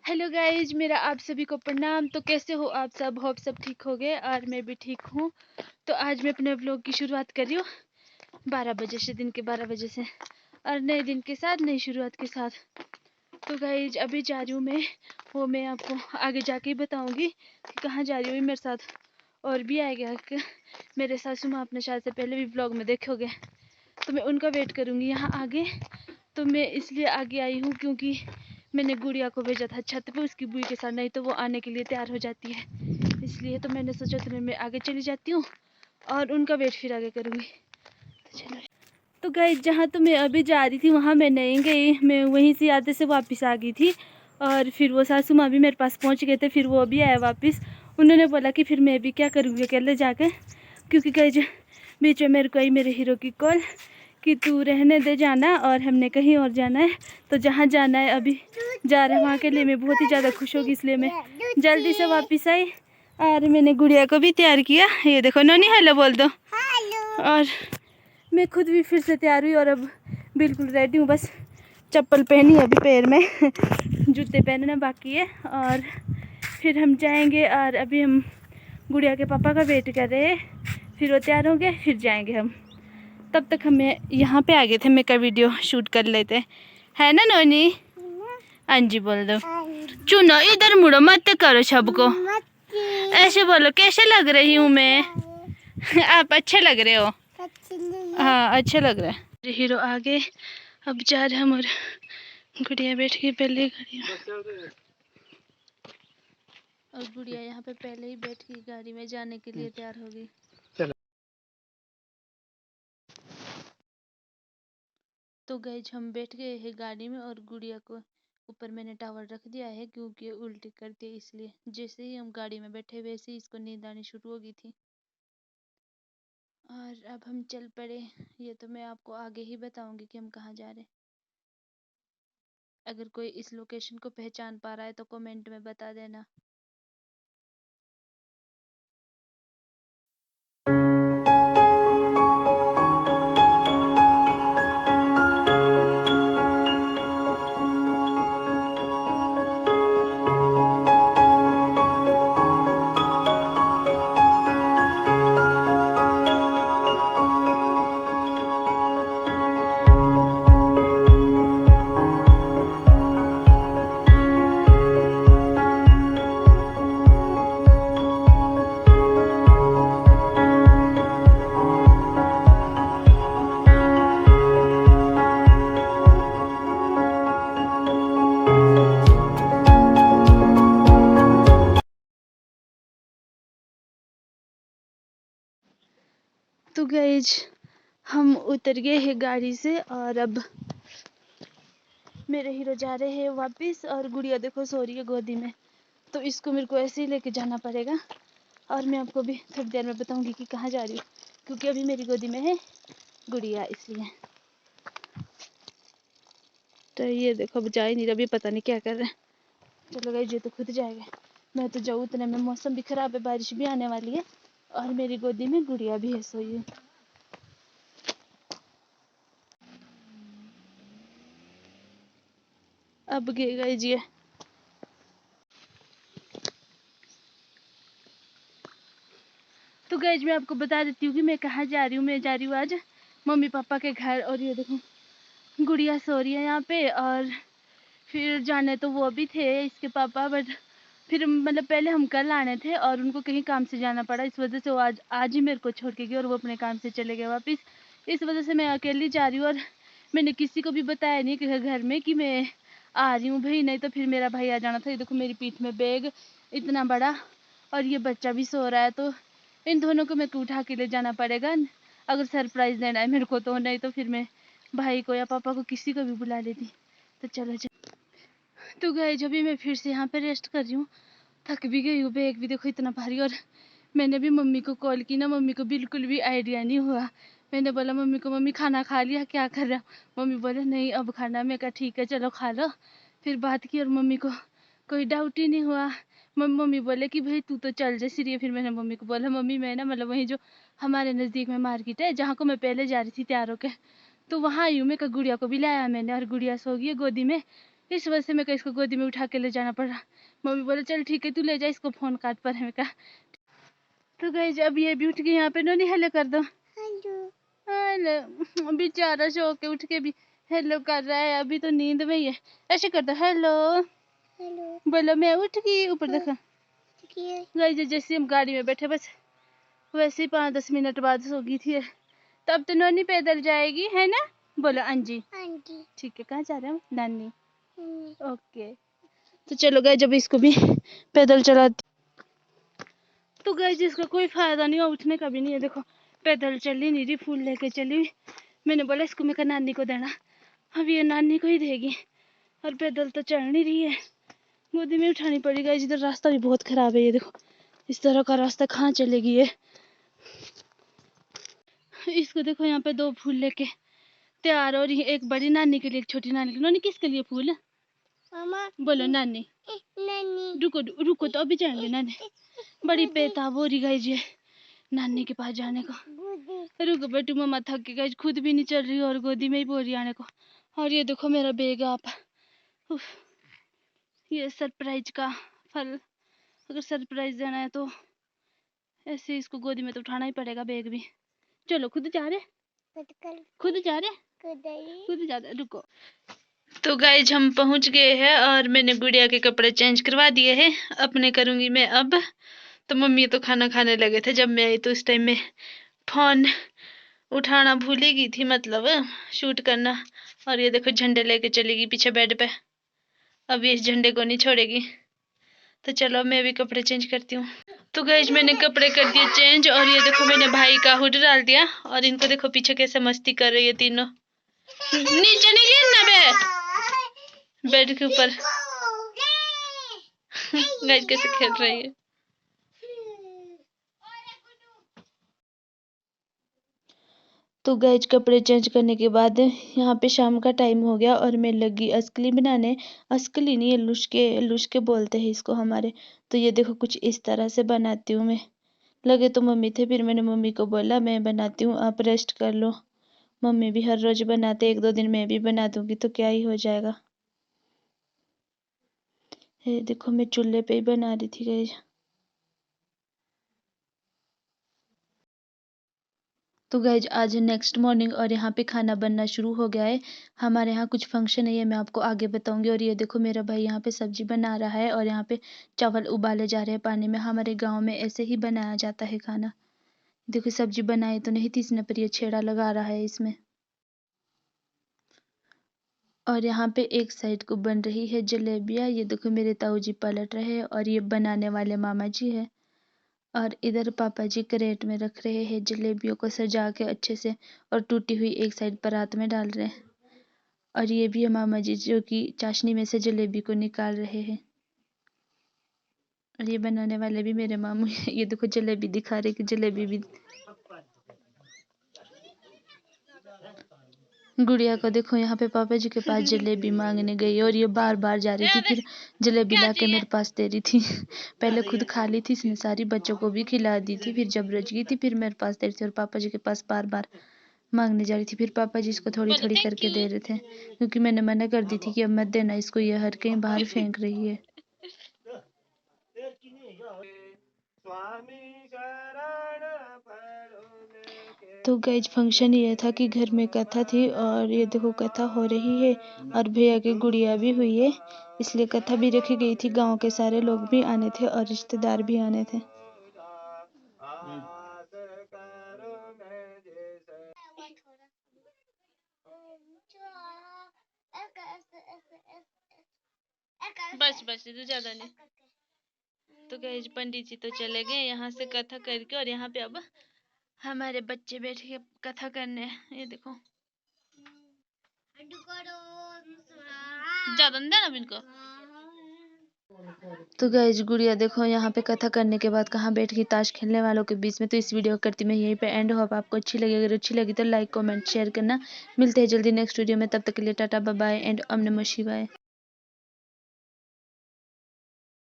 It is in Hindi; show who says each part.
Speaker 1: हेलो गाइज, मेरा आप सभी को प्रणाम। तो कैसे हो आप सब? होप सब ठीक हो गए और मैं भी ठीक हूँ। तो आज मैं अपने व्लॉग की शुरुआत कर रही हूँ 12 बजे से, दिन के 12 बजे से, और नए दिन के साथ, नई शुरुआत के साथ। तो गाइज अभी जा रही हूँ मैं, वो मैं आपको आगे जाके ही बताऊँगी कि कहाँ जा रही हूँ। मेरे साथ और भी आएगा कि मेरे सासू माँ, अपने शायद से पहले भी व्लॉग में देखोगे, तो मैं उनका वेट करूँगी यहाँ आगे। तो मैं इसलिए आगे आई हूँ क्योंकि मैंने गुड़िया को भेजा था छत पे उसकी बुई के साथ, नहीं तो वो आने के लिए तैयार हो जाती है। इसलिए तो मैंने सोचा तुम्हें मैं आगे चली जाती हूँ और उनका वेट फिर आगे करूँगी। तो चलो। तो गाइस, जहाँ तो मैं अभी जा रही थी वहाँ मैं नहीं गई, मैं वहीं से आते से वापस आ गई थी। और फिर वो सासू माँ भी मेरे पास पहुँच गए थे, फिर वो भी आए वापस। उन्होंने बोला कि फिर मैं भी क्या करूँगी अकेले जाकर, क्योंकि गाइस बीच में मेरे को आई मेरे हीरो की कॉल कि तू रहने दे जाना और हमने कहीं और जाना है। तो जहाँ जाना है अभी जा रहे हैं, वहाँ के लिए मैं बहुत ही ज़्यादा खुश होगी, इसलिए मैं जल्दी से वापस आई। और मैंने गुड़िया को भी तैयार किया, ये देखो नोनी हेलो बोल दो। और मैं खुद भी फिर से तैयार हुई और अब बिल्कुल रेडी हूँ। बस चप्पल पहनी है अभी पैर में जूते पहनना बाकी है। और फिर हम जाएंगे, और अभी हम गुड़िया के पापा का वेट कर रहे हैं, फिर वो तैयार होंगे फिर जाएंगे हम। तब तक हमें यहाँ पे आ गए थे, मैं का वीडियो शूट कर लेते है ना नोनी? हाँ जी बोल दो। चुनो इधर मुड़ो, मत करो सबको ऐसे, बोलो कैसे लग रही हूँ मैं? आप अच्छे लग रहे हो। हाँ अच्छे लग रहे हैं। हीरो आगे, अब जा रहे हम, और गुड़िया बैठ गई पहले गाड़ी में, और गुड़िया यहाँ पे पहले ही बैठ गई गाड़ी में, जाने के लिए तैयार हो गई। तो गैज हम बैठ गए हैं गाड़ी में, और गुड़िया को ऊपर मैंने टावल रख दिया है क्योंकि उल्टी करती है, इसलिए जैसे ही हम गाड़ी में बैठे वैसे ही इसको नींद आनी शुरू हो गई थी। और अब हम चल पड़े। ये तो मैं आपको आगे ही बताऊंगी कि हम कहाँ जा रहे हैं। अगर कोई इस लोकेशन को पहचान पा रहा है तो कमेंट में बता देना। तो गाइज हम उतर गए हैं गाड़ी से, और अब मेरे हीरो जा रहे हैं वापस, और गुड़िया देखो सो रही है गोदी में। तो इसको मेरे को ऐसे ही लेके जाना पड़ेगा, और मैं आपको भी थोड़ी देर में बताऊंगी कि कहाँ जा रही हूँ, क्योंकि अभी मेरी गोदी में है गुड़िया, इसलिए। तो ये देखो अब जा ही नहीं रहा, अभी पता नहीं क्या कर रहे हैं। चलो गाइस, ये तो खुद जाएगा, मैं तो जाऊँ उतने में। मौसम भी खराब है, बारिश भी आने वाली है, और मेरी गोदी में गुड़िया भी है सोई है। अब गए गाइस ये। तो गाइस मैं आपको बता देती हूँ कि मैं कहाँ जा रही हूँ। मैं जा रही हूँ आज मम्मी पापा के घर, और ये देखो गुड़िया सो रही है यहाँ पे। और फिर जाने तो वो भी थे इसके पापा, बट फिर मतलब पहले हम कल आने थे और उनको कहीं काम से जाना पड़ा, इस वजह से वो आज ही मेरे को छोड़ के गए और वो अपने काम से चले गए वापस। इस वजह से मैं अकेली जा रही हूँ, और मैंने किसी को भी बताया नहीं कि घर में कि मैं आ रही हूँ भाई, नहीं तो फिर मेरा भाई आ जाना था। ये देखो मेरी पीठ में बैग इतना बड़ा, और ये बच्चा भी सो रहा है, तो इन दोनों को मेरे को उठा के ले जाना पड़ेगा अगर सरप्राइज़ देना है मेरे को तो, नहीं तो फिर मैं भाई को या पापा को किसी को भी बुला लेती। तो चलो तो गए जब भी मैं फिर से यहाँ पे रेस्ट कर रही हूँ, थक भी गई हूँ, बैग भी देखो इतना भारी। और मैंने भी मम्मी को कॉल की ना, मम्मी को बिल्कुल भी आइडिया नहीं हुआ। मैंने बोला मम्मी को, मम्मी खाना खा लिया, क्या कर रहा? मम्मी बोले नहीं अब खाना। मैं कहा ठीक है चलो खा लो। फिर बात की और मम्मी को कोई डाउट ही नहीं हुआ। मम्मी बोले कि भाई तू तो चल जा सीरिय। फिर मैंने मम्मी को बोला मम्मी मैं ना मतलब वहीं जो हमारे नज़दीक में मार्केट है जहाँ को मैं पहले जा रही थी तैयार होकर, तो वहाँ आई हूँ मैं। गुड़िया को भी लाया मैंने, और गुड़िया सो गई है गोदी में। इस वजह से मेरे को इसको गोदी में उठा के ले जाना पड़ा। मम्मी बोले चल ठीक है तू ले जा इसको, फ़ोन काट पर है का। तो गाइस अब ये भी उठ गई। यहाँ पे नोनी हेलो कर दो। हेलो। बेचारा सो के उठ के भी हेलो कर रहा है, अभी तो नींद में ही है। ऐसे कर दो हेलो। बोलो मैं उठ गई। ऊपर देखो गाइस, जैसे हम गाड़ी में बैठे बस वैसे ही 5-10 मिनट बाद सो गई थी। तब तो नोनी पैदल जाएगी है ना। बोलो अंजी। ठीक है, कहाँ जा रहे हो नानी। ओके तो चलो गाइस, जब इसको भी पैदल चलाती तो गाइस इसका कोई फायदा नहीं है, उठने का भी नहीं है। देखो पैदल चली नहीं रही, फूल लेके चली। मैंने बोला इसको मैं नानी को देना, अब ये नानी को ही देगी। और पैदल तो चल नहीं रही है, गोदी में उठानी पड़ी। गाइस इधर रास्ता भी बहुत खराब है, ये देखो इस तरह का रास्ता कहाँ चलेगी ये। इसको देखो यहाँ पे 2 फूल लेके तैयार हो रही है, एक बड़ी नानी के लिए एक छोटी नानी के लिए। नानी किसके लिए फूल है मामा। बोलो नानी। रुको रुको तो अभी जाएंगे नानी। बड़ी बेताब हो रही गाइस ये नानी के पास जाने को। रुको बेटू मम्मा थक के गाइस, खुद भी नहीं चल रही और गोदी में ही बोल रही आने को। और ये देखो मेरा बैग आप। ये सरप्राइज का फल, अगर सरप्राइज देना है तो ऐसे इसको गोदी में तो उठाना ही पड़ेगा बैग भी। चलो खुद जा रहे, खुद जा रहे रुको। तो गाइज हम पहुंच गए हैं और मैंने गुड़िया के कपड़े चेंज करवा दिए हैं, अपने करूंगी मैं अब। तो मम्मी तो खाना खाने लगे थे जब मैं आई, तो इस टाइम में फोन उठाना भूल ही गई थी, मतलब शूट करना। और ये देखो झंडे लेके चलेगी पीछे बेड पे, अब ये इस झंडे को नहीं छोड़ेगी। तो चलो मैं भी कपड़े चेंज करती हूँ। तो गाइज मैंने कपड़े कर दिए चेंज और ये देखो मैंने भाई का हुड डाल दिया और इनको देखो पीछे कैसे मस्ती कर रही है तीनों। नीचे नहीं गिरना बेड के ऊपर। गाइज कैसे खेल रही है। तो गाइज कपड़े चेंज करने के बाद यहाँ पे शाम का टाइम हो गया और मैं लगी अस्कली बनाने। अस्कली नहीं, ये लुश्के लुश्के बोलते हैं इसको हमारे। तो ये देखो कुछ इस तरह से बनाती हूँ मैं। लगे तो मम्मी थे, फिर मैंने मम्मी को बोला मैं बनाती हूँ आप रेस्ट कर लो। मम्मी भी हर रोज बनाते, 1-2 दिन मैं भी बना दूंगी तो क्या ही हो जाएगा। ये देखो मैं चूल्हे पे ही बना रही थी गाइज। तो गाइज आज है नेक्स्ट मॉर्निंग और यहाँ पे खाना बनना शुरू हो गया है। हमारे यहाँ कुछ फंक्शन है, ये मैं आपको आगे बताऊंगी। और ये देखो मेरा भाई यहाँ पे सब्जी बना रहा है और यहाँ पे चावल उबाले जा रहे हैं पानी में। हमारे गांव में ऐसे ही बनाया जाता है खाना। देखो सब्जी बनाई तो नहीं थी इसने, पर ये छेड़ा लगा रहा है इसमें। और यहाँ पे एक साइड को बन रही है जलेबियाँ। ये देखो मेरे ताऊ जी पलट रहे हैं और ये बनाने वाले मामा जी है। और इधर पापा जी करेट में रख रहे हैं जलेबियों को सजा के अच्छे से, और टूटी हुई एक साइड परात में डाल रहे हैं। और ये भी है मामा जी जो कि चाशनी में से जलेबी को निकाल रहे हैं। और ये बनाने वाले भी मेरे मामू हैं। ये देखो जलेबी दिखा रहे कि जलेबी भी। गुड़िया को देखो यहाँ पे पापा जी के पास जलेबी मांगने गई और ये बार बार जा रही थी, फिर जलेबी ला के मेरे पास दे रही थी। पहले खुद खा ली थी इसने सारी, बच्चों को भी खिला दी थी, फिर जब रच गई थी फिर मेरे पास दे रही थी। और पापा जी के पास बार बार मांगने जा रही थी, फिर पापा जी इसको थोड़ी थोड़ी करके दे रहे थे, क्योंकि मैंने मना कर दी थी कि अब मत देना इसको, ये हर कहीं बाहर फेंक रही है। तो गाइज फंक्शन ये था कि घर में कथा थी और ये देखो कथा हो रही है और भैया की गुड़िया भी हुई है, इसलिए कथा भी रखी गई थी। गांव के सारे लोग भी आने थे और रिश्तेदार भी आने थे। बस बस ज्यादा नहीं। तो गाइज पंडित जी तो चले गए यहाँ से कथा करके, और यहाँ पे अब हमारे बच्चे बैठ के कथा करने। ये देखो ज्यादा नहीं देना इनको। तो गाइज गुड़िया देखो यहाँ पे कथा करने के बाद कहाँ बैठ गई, ताश खेलने वालों के बीच में। तो इस वीडियो करती मैं यहीं पे एंड। होप आपको अच्छी लगी, अगर अच्छी लगी तो लाइक कमेंट शेयर करना। मिलते हैं जल्दी नेक्स्ट वीडियो में, तब तक के लिए टाटा बाय बाय एंड ओम नमः शिवाय।